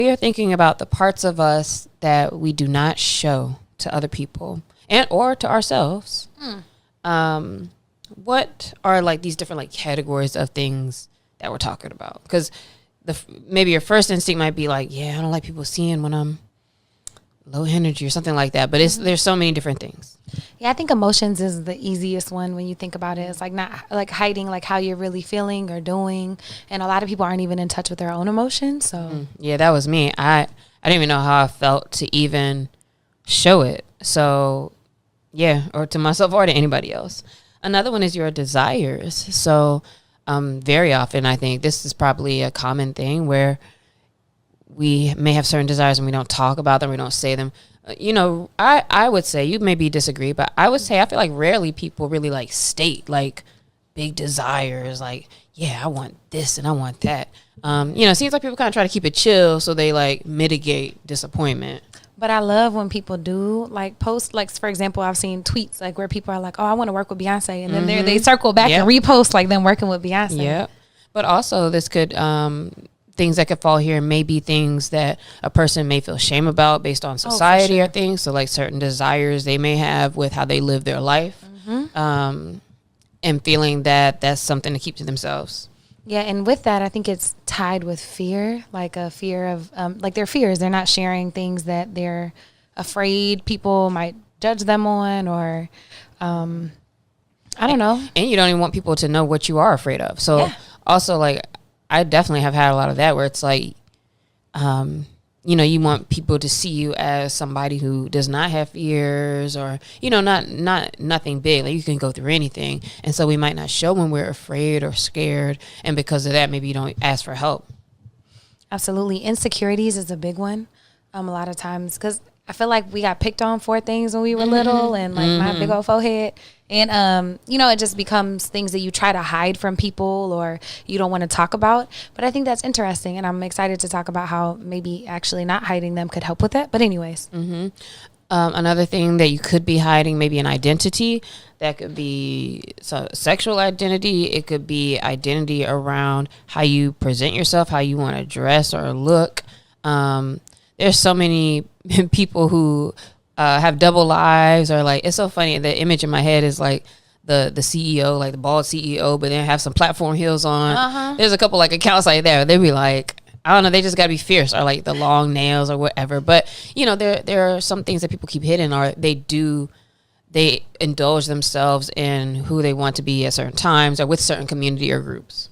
We are thinking about the parts of us that we do not show to other people and or to ourselves. What are like these different like categories of things that we're talking about? Because maybe your first instinct might be like, yeah, I don't like people seeing when I'm low energy or something like that. But there's so many different things. Yeah, I think emotions is the easiest one when you think about it. It's like not like hiding like how you're really feeling or doing. And a lot of people aren't even in touch with their own emotions. So yeah, that was me. I didn't even know how I felt to even show it. So yeah, or to myself or to anybody else. Another one is your desires. So very often I think this is probably a common thing where we may have certain desires and we don't talk about them, we don't say them. I would say, you maybe disagree, but I would say I feel like rarely people really like state like big desires, like, yeah, I want this and I want that. It seems like people kind of try to keep it chill so they like mitigate disappointment. But I love when people do like post, like for example, I've seen tweets like where people are like, oh, I want to work with Beyonce. And then they circle back and repost like them working with Beyonce. Yeah. But also this could, things that could fall here may be things that a person may feel shame about based on society or things. So like certain desires they may have with how they live their life, and feeling that that's something to keep to themselves. Yeah, and with that, I think it's tied with fear, like a fear of, like their fears. They're not sharing things that they're afraid people might judge them on, or I don't know. And you don't even want people to know what you are afraid of. So also, like, I definitely have had a lot of that where it's like, you want people to see you as somebody who does not have fears or, not nothing big. Like you can go through anything. And so we might not show when we're afraid or scared. And because of that, maybe you don't ask for help. Absolutely. Insecurities is a big one. A lot of times, because I feel like we got picked on for things when we were little, and like my big old forehead. And, it just becomes things that you try to hide from people or you don't want to talk about. But I think that's interesting. And I'm excited to talk about how maybe actually not hiding them could help with that. But anyways. Another thing that you could be hiding, maybe an identity. That could be sexual identity. It could be identity around how you present yourself, how you want to dress or look. There's so many people who have double lives, or like, it's so funny. The image in my head is like the CEO, like the bald CEO, but then have some platform heels on. There's a couple like accounts like that. They'd be like, I don't know, they just gotta be fierce, or like the long nails or whatever. But there are some things that people keep hidden, or they indulge themselves in who they want to be at certain times or with certain community or groups.